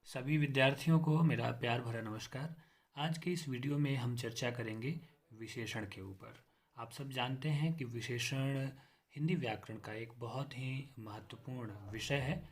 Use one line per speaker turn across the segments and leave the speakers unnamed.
सभी विद्यार्थियों को मेरा प्यार भरा नमस्कार। आज के इस वीडियो में हम चर्चा करेंगे विशेषण के ऊपर। आप सब जानते हैं कि विशेषण हिंदी व्याकरण का एक बहुत ही महत्वपूर्ण विषय है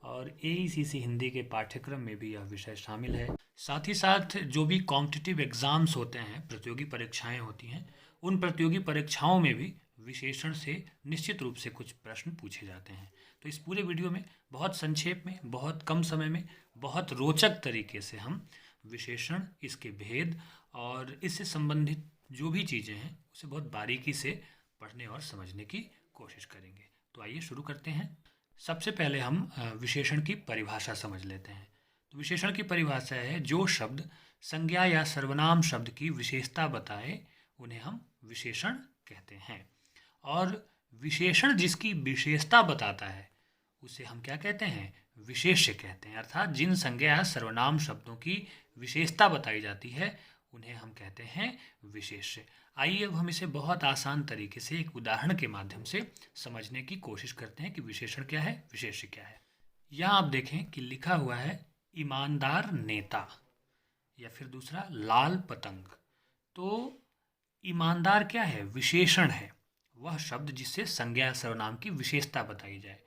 और एईसीसी हिंदी के पाठ्यक्रम में भी यह विषय शामिल है। साथ ही साथ जो भी कॉम्पिटिटिव एग्ज़ाम्स होते हैं, प्रतियोगी परीक्षाएं होती हैं, उन प्रतियोगी परीक्षाओं में भी विशेषण से निश्चित रूप से कुछ प्रश्न पूछे जाते हैं। तो इस पूरे वीडियो में बहुत संक्षेप में, बहुत कम समय में, बहुत रोचक तरीके से हम विशेषण, इसके भेद और इससे संबंधित जो भी चीज़ें हैं उसे बहुत बारीकी से पढ़ने और समझने की कोशिश करेंगे। तो आइए शुरू करते हैं। सबसे पहले हम विशेषण की परिभाषा समझ लेते हैं। तो विशेषण की परिभाषा है, जो शब्द संज्ञा या सर्वनाम शब्द की विशेषता बताए उन्हें हम विशेषण कहते हैं। और विशेषण जिसकी विशेषता बताता है उसे हम क्या कहते हैं? विशेष्य कहते हैं। अर्थात जिन संज्ञा या सर्वनाम शब्दों की विशेषता बताई जाती है उन्हें हम कहते हैं विशेष्य। आइए अब हम इसे बहुत आसान तरीके से एक उदाहरण के माध्यम से समझने की कोशिश करते हैं कि विशेषण क्या है, विशेष्य क्या है। यहाँ आप देखें कि लिखा हुआ है ईमानदार नेता, या फिर दूसरा लाल पतंग। तो ईमानदार क्या है? विशेषण है, वह शब्द जिससे संज्ञा या सर्वनाम की विशेषता बताई जाए।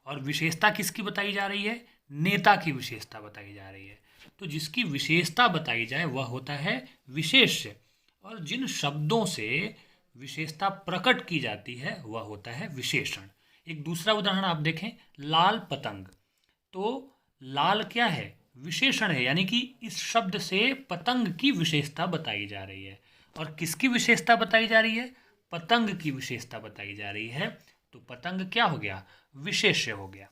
और विशेषता किसकी बताई जा रही है? नेता की विशेषता बताई जा रही है। तो जिसकी विशेषता बताई जाए वह होता है विशेष्य, और जिन शब्दों से विशेषता प्रकट की जाती है वह होता है विशेषण। एक दूसरा उदाहरण आप देखें, लाल पतंग। तो लाल क्या है? विशेषण है, यानी कि इस शब्द से पतंग की विशेषता बताई जा रही है। और किसकी विशेषता बताई जा रही है? पतंग की विशेषता बताई जा रही है। तो पतंग क्या हो गया? विशेष्य हो गया।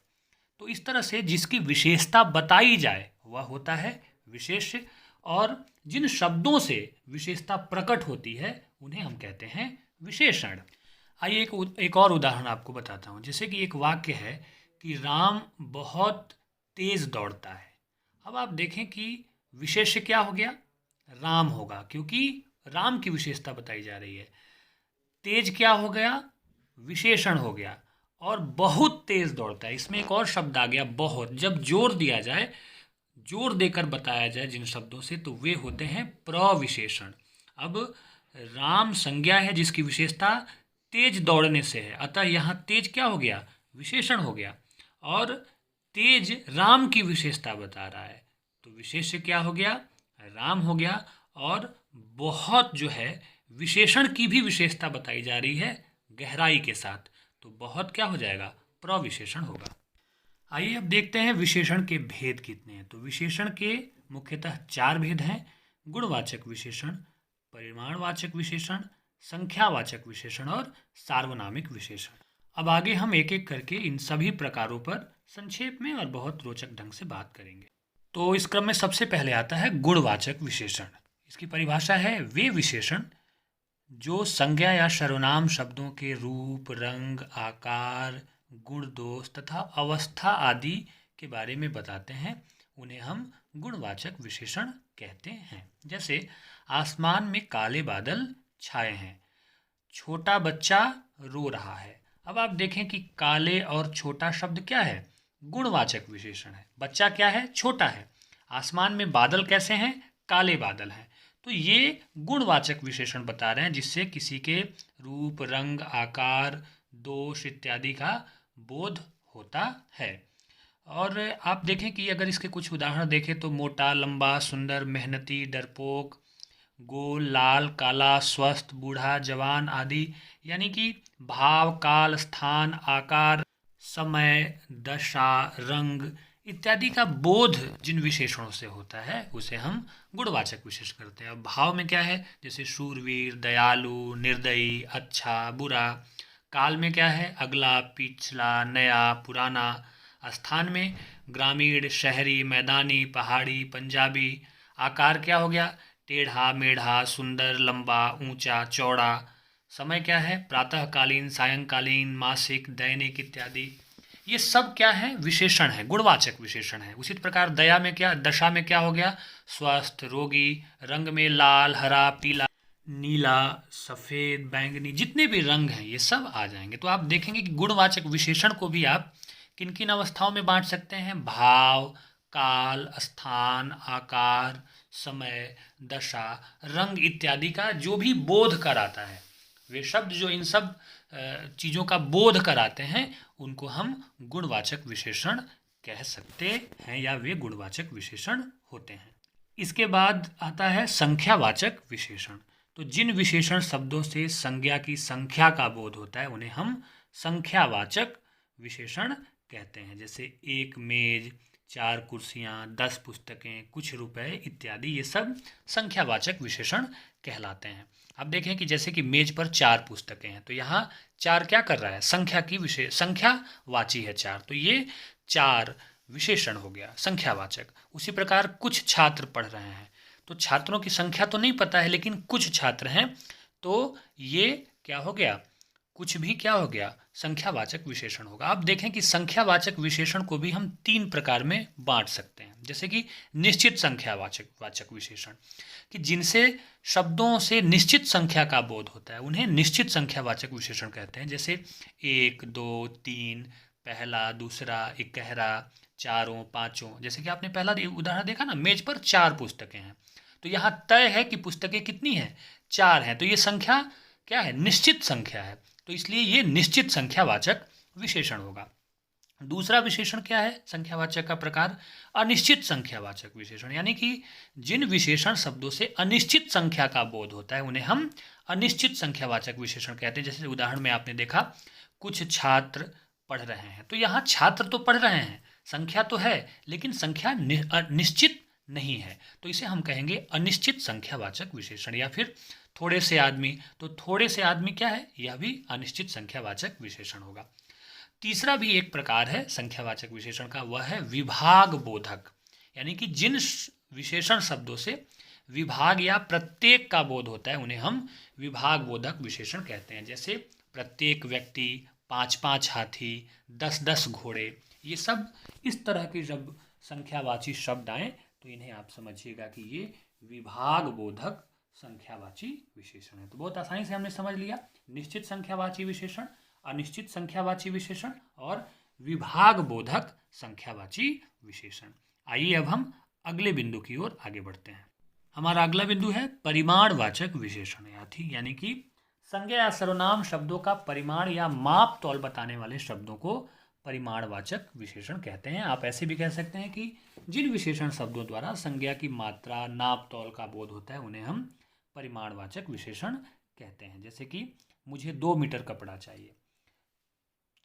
तो इस तरह से जिसकी विशेषता बताई जाए वह होता है विशेष्य, और जिन शब्दों से विशेषता प्रकट होती है उन्हें हम कहते हैं विशेषण। आइए एक और उदाहरण आपको बताता हूँ। जैसे कि एक वाक्य है कि राम बहुत तेज दौड़ता है। अब आप देखें कि विशेष्य क्या हो गया? राम होगा, क्योंकि राम की विशेषता बताई जा रही है। तेज क्या हो गया? विशेषण हो गया। और बहुत तेज दौड़ता है, इसमें एक और शब्द आ गया बहुत। जब जोर दिया जाए, जोर देकर बताया जाए जिन शब्दों से, तो वे होते हैं प्रविशेषण। अब राम संज्ञा है जिसकी विशेषता तेज दौड़ने से है, अतः यहाँ तेज क्या हो गया? विशेषण हो गया। और तेज राम की विशेषता बता रहा है, तो विशेष्य क्या हो गया? राम हो गया। और बहुत जो है विशेषण की भी विशेषता बताई जा रही है गहराई के साथ, तो बहुत क्या हो जाएगा? प्रविशेषण होगा। आइए अब देखते हैं विशेषण के भेद कितने हैं। तो विशेषण के मुख्यतः 4 भेद हैं: गुणवाचक विशेषण, परिमाणवाचक विशेषण, संख्यावाचक विशेषण और सार्वनामिक विशेषण। अब आगे हम एक एक करके इन सभी प्रकारों पर संक्षेप में और बहुत रोचक ढंग से बात करेंगे। तो इस क्रम में सबसे पहले आता है गुणवाचक विशेषण। इसकी परिभाषा है, वे विशेषण जो संज्ञा या सर्वनाम शब्दों के रूप, रंग, आकार, गुण, दोष तथा अवस्था आदि के बारे में बताते हैं, उन्हें हम गुणवाचक विशेषण कहते हैं। जैसे आसमान में काले बादल छाए हैं, छोटा बच्चा रो रहा है। अब आप देखें कि काले और छोटा शब्द क्या है? गुणवाचक विशेषण है। बच्चा क्या है? छोटा है। आसमान में बादल कैसे हैं? काले बादल हैं। तो ये गुणवाचक विशेषण बता रहे हैं जिससे किसी के रूप, रंग, आकार, दोष इत्यादि का बोध होता है। और आप देखें कि अगर इसके कुछ उदाहरण देखें तो मोटा, लंबा, सुंदर, मेहनती, डरपोक, गोल, लाल, काला, स्वस्थ, बूढ़ा, जवान आदि। यानी कि भाव, काल, स्थान, आकार, समय, दशा, रंग इत्यादि का बोध जिन विशेषणों से होता है उसे हम गुणवाचक विशेषण करते हैं। अब भाव में क्या है? जैसे शूरवीर, दयालु, निर्दयी, अच्छा, बुरा। काल में क्या है? अगला, पिछला, नया, पुराना। स्थान में ग्रामीण, शहरी, मैदानी, पहाड़ी, पंजाबी। आकार क्या हो गया? टेढ़ा, मेढ़ा, सुंदर, लंबा, ऊंचा, चौड़ा। समय क्या है? प्रातःकालीन, सायंकालीन, मासिक, दैनिक इत्यादि। ये सब क्या है? विशेषण है, गुणवाचक विशेषण है। उसी प्रकार दया में क्या, दशा में क्या हो गया? स्वस्थ, रोगी। रंग में लाल, हरा, पीला, नीला, सफ़ेद, बैंगनी, जितने भी रंग हैं ये सब आ जाएंगे। तो आप देखेंगे कि गुणवाचक विशेषण को भी आप किन किन अवस्थाओं में बांट सकते हैं? भाव, काल, स्थान, आकार, समय, दशा, रंग इत्यादि का जो भी बोध कराता है, वे शब्द जो इन सब चीज़ों का बोध कराते हैं, उनको हम गुणवाचक विशेषण कह सकते हैं या वे गुणवाचक विशेषण होते हैं। इसके बाद आता है संख्यावाचक विशेषण। तो जिन विशेषण शब्दों से संज्ञा की संख्या का बोध होता है उन्हें हम संख्यावाचक विशेषण कहते हैं। जैसे एक मेज, 4 कुर्सियाँ, 10 पुस्तकें, कुछ रुपए इत्यादि, ये सब संख्यावाचक विशेषण कहलाते हैं। अब देखें कि जैसे कि मेज पर 4 पुस्तकें हैं, तो यहाँ 4 क्या कर रहा है, संख्या की संख्यावाची है 4, तो ये 4 विशेषण हो गया संख्यावाचक। उसी प्रकार कुछ छात्र पढ़ रहे हैं, तो छात्रों की संख्या तो नहीं पता है लेकिन कुछ छात्र हैं, तो ये क्या हो गया, कुछ भी क्या हो गया, संख्यावाचक विशेषण होगा। अब देखें कि संख्यावाचक विशेषण को भी हम 3 प्रकार में बांट सकते हैं। जैसे कि निश्चित संख्यावाचक विशेषण, कि जिनसे शब्दों से निश्चित संख्या का बोध होता है उन्हें निश्चित संख्यावाचक विशेषण कहते हैं। जैसे 1, 2, 3, पहला, दूसरा, इकहरा, चारों, पांचों। जैसे कि आपने पहला उदाहरण देखा ना, मेज पर 4 पुस्तकें हैं, तो यहाँ तय है कि पुस्तकें कितनी हैं, 4 हैं, तो ये संख्या क्या है, निश्चित संख्या है, तो इसलिए ये निश्चित संख्यावाचक विशेषण होगा। दूसरा विशेषण क्या है संख्यावाचक का प्रकार, अनिश्चित संख्यावाचक विशेषण, यानी कि जिन विशेषण शब्दों से अनिश्चित संख्या का बोध होता है उन्हें हम अनिश्चित संख्यावाचक विशेषण कहते हैं। जैसे उदाहरण में आपने देखा, कुछ छात्र पढ़ रहे हैं, तो यहाँ छात्र तो पढ़ रहे हैं, संख्या तो है लेकिन संख्या निश्चित नहीं है, तो इसे हम कहेंगे अनिश्चित संख्यावाचक विशेषण। या फिर थोड़े से आदमी, तो थोड़े से आदमी क्या है, यह भी अनिश्चित संख्यावाचक विशेषण होगा। तीसरा भी एक प्रकार है संख्यावाचक विशेषण का, वह है विभाग बोधक, यानी कि जिन विशेषण शब्दों से विभाग या प्रत्येक का बोध होता है उन्हें हम विभाग बोधक विशेषण कहते हैं। जैसे प्रत्येक व्यक्ति, 5-5 हाथी, 10-10 घोड़े, ये सब इस तरह के जब संख्यावाची शब्द आए तो इन्हें आप समझिएगा कि ये विभाग बोधक संख्यावाची विशेषण है। तो बहुत आसानी से हमने समझ लिया निश्चित संख्यावाची विशेषण, अनिश्चित संख्यावाची विशेषण और विभाग बोधक संख्यावाची विशेषण। आइए अब हम अगले बिंदु की ओर आगे बढ़ते हैं। हमारा अगला बिंदु है परिमाणवाचक विशेषण, यानी कि संज्ञा या सर्वनाम शब्दों का परिमाण या माप तौल बताने वाले शब्दों को परिमाणवाचक विशेषण कहते हैं। आप ऐसे भी कह सकते हैं कि जिन विशेषण शब्दों द्वारा संज्ञा की मात्रा, नाप तौल का बोध होता है उन्हें हम परिमाणवाचक विशेषण कहते हैं। जैसे कि मुझे 2 मीटर कपड़ा चाहिए,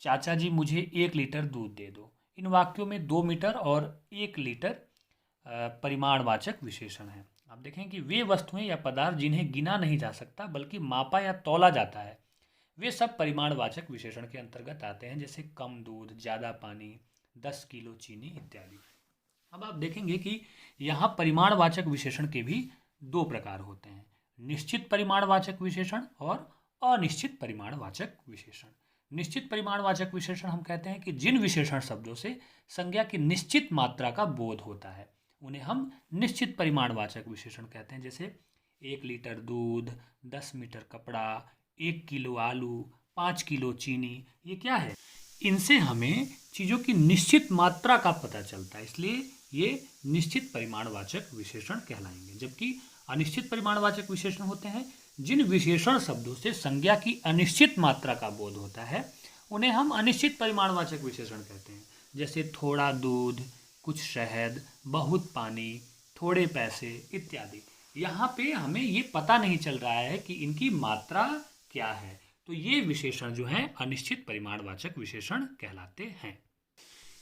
चाचा जी मुझे 1 लीटर दूध दे दो। इन वाक्यों में 2 मीटर और 1 लीटर परिमाणवाचक विशेषण है। आप देखें कि वे वस्तुएं या पदार्थ जिन्हें गिना नहीं जा सकता बल्कि मापा या तौला जाता है, वे सब परिमाणवाचक विशेषण के अंतर्गत आते हैं। जैसे कम दूध, ज़्यादा पानी, 10 किलो चीनी इत्यादि। अब आप देखेंगे कि यहाँ परिमाणवाचक विशेषण के भी 2 प्रकार होते हैं, निश्चित परिमाणवाचक विशेषण और अनिश्चित परिमाणवाचक विशेषण। निश्चित परिमाणवाचक विशेषण हम कहते हैं कि जिन विशेषण शब्दों से संज्ञा की निश्चित मात्रा का बोध होता है उन्हें हम निश्चित परिमाणवाचक विशेषण कहते हैं। जैसे 1 लीटर दूध, 10 मीटर कपड़ा, 1 किलो आलू, 5 किलो चीनी, ये क्या है, इनसे हमें चीज़ों की निश्चित मात्रा का पता चलता है, इसलिए ये निश्चित परिमाणवाचक विशेषण कहलाएंगे। जबकि अनिश्चित परिमाणवाचक विशेषण होते हैं जिन विशेषण शब्दों से संज्ञा की अनिश्चित मात्रा का बोध होता है उन्हें हम अनिश्चित परिमाणवाचक विशेषण कहते हैं। जैसे थोड़ा दूध, कुछ शहद, बहुत पानी, थोड़े पैसे इत्यादि। यहाँ पे हमें ये पता नहीं चल रहा है कि इनकी मात्रा क्या है, तो ये विशेषण जो हैं अनिश्चित परिमाणवाचक विशेषण कहलाते हैं।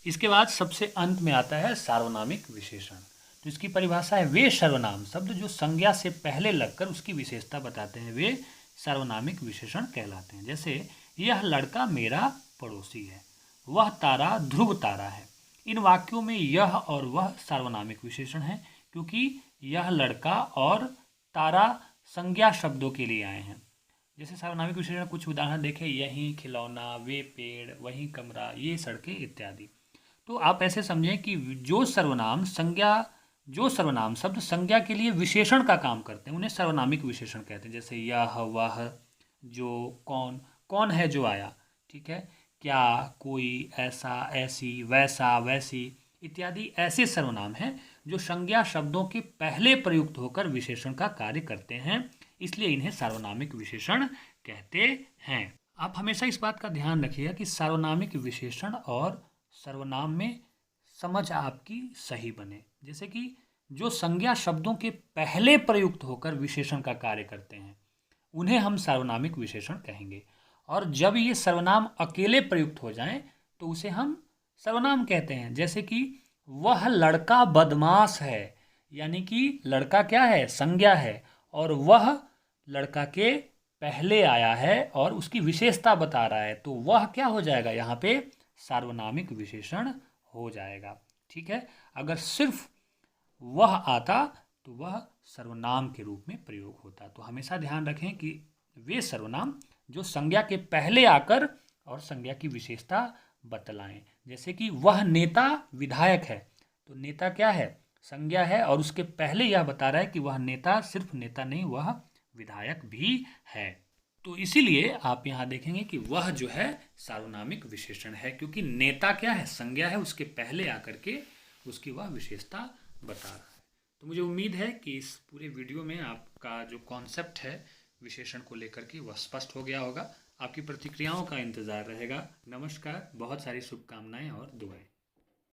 इसके बाद सबसे अंत में आता है सार्वनामिक विशेषण। तो इसकी परिभाषा है, वे सर्वनाम शब्द जो संज्ञा से पहले लगकर उसकी विशेषता बताते हैं वे सार्वनामिक विशेषण कहलाते हैं। जैसे यह लड़का मेरा पड़ोसी है, वह तारा ध्रुव तारा है। इन वाक्यों में यह और वह सार्वनामिक विशेषण है क्योंकि यह लड़का और तारा संज्ञा शब्दों के लिए आए हैं। जैसे सार्वनामिक विशेषण कुछ उदाहरण देखें, यही खिलौना, वे पेड़, वही कमरा, ये सड़कें इत्यादि। तो आप ऐसे समझें कि जो सर्वनाम शब्द संज्ञा के लिए विशेषण का काम करते हैं उन्हें सार्वनामिक विशेषण कहते हैं। जैसे यह, वह, जो, कौन, कौन है जो आया, ठीक है, क्या, कोई, ऐसा, ऐसी, वैसा, वैसी, इत्यादि ऐसे सर्वनाम हैं जो संज्ञा शब्दों के पहले प्रयुक्त होकर विशेषण का कार्य करते हैं, इसलिए इन्हें सार्वनामिक विशेषण कहते हैं। आप हमेशा इस बात का ध्यान रखिएगा कि सार्वनामिक विशेषण और सर्वनाम में समझ आपकी सही बने। जैसे कि जो संज्ञा शब्दों के पहले प्रयुक्त होकर विशेषण का कार्य करते हैं उन्हें हम सार्वनामिक विशेषण कहेंगे, और जब ये सर्वनाम अकेले प्रयुक्त हो जाएं तो उसे हम सर्वनाम कहते हैं। जैसे कि वह लड़का बदमाश है, यानी कि लड़का क्या है, संज्ञा है, और वह लड़का के पहले आया है और उसकी विशेषता बता रहा है, तो वह क्या हो जाएगा, यहाँ पे सार्वनामिक विशेषण हो जाएगा। ठीक है, अगर सिर्फ वह आता तो वह सर्वनाम के रूप में प्रयोग होता। तो हमेशा ध्यान रखें कि वे सर्वनाम जो संज्ञा के पहले आकर और संज्ञा की विशेषता बतलाएं। जैसे कि वह नेता विधायक है, तो नेता क्या है, संज्ञा है, और उसके पहले यह बता रहा है कि वह नेता सिर्फ नेता नहीं, वह विधायक भी है। तो इसीलिए आप यहाँ देखेंगे कि वह जो है सार्वनामिक विशेषण है, क्योंकि नेता क्या है, संज्ञा है, उसके पहले आकर के उसकी वह विशेषता बता रहा है। तो मुझे उम्मीद है कि इस पूरे वीडियो में आपका जो कॉन्सेप्ट है विशेषण को लेकर के वह स्पष्ट हो गया होगा। आपकी प्रतिक्रियाओं का इंतज़ार रहेगा। नमस्कार, बहुत सारी शुभकामनाएं और दुआएं।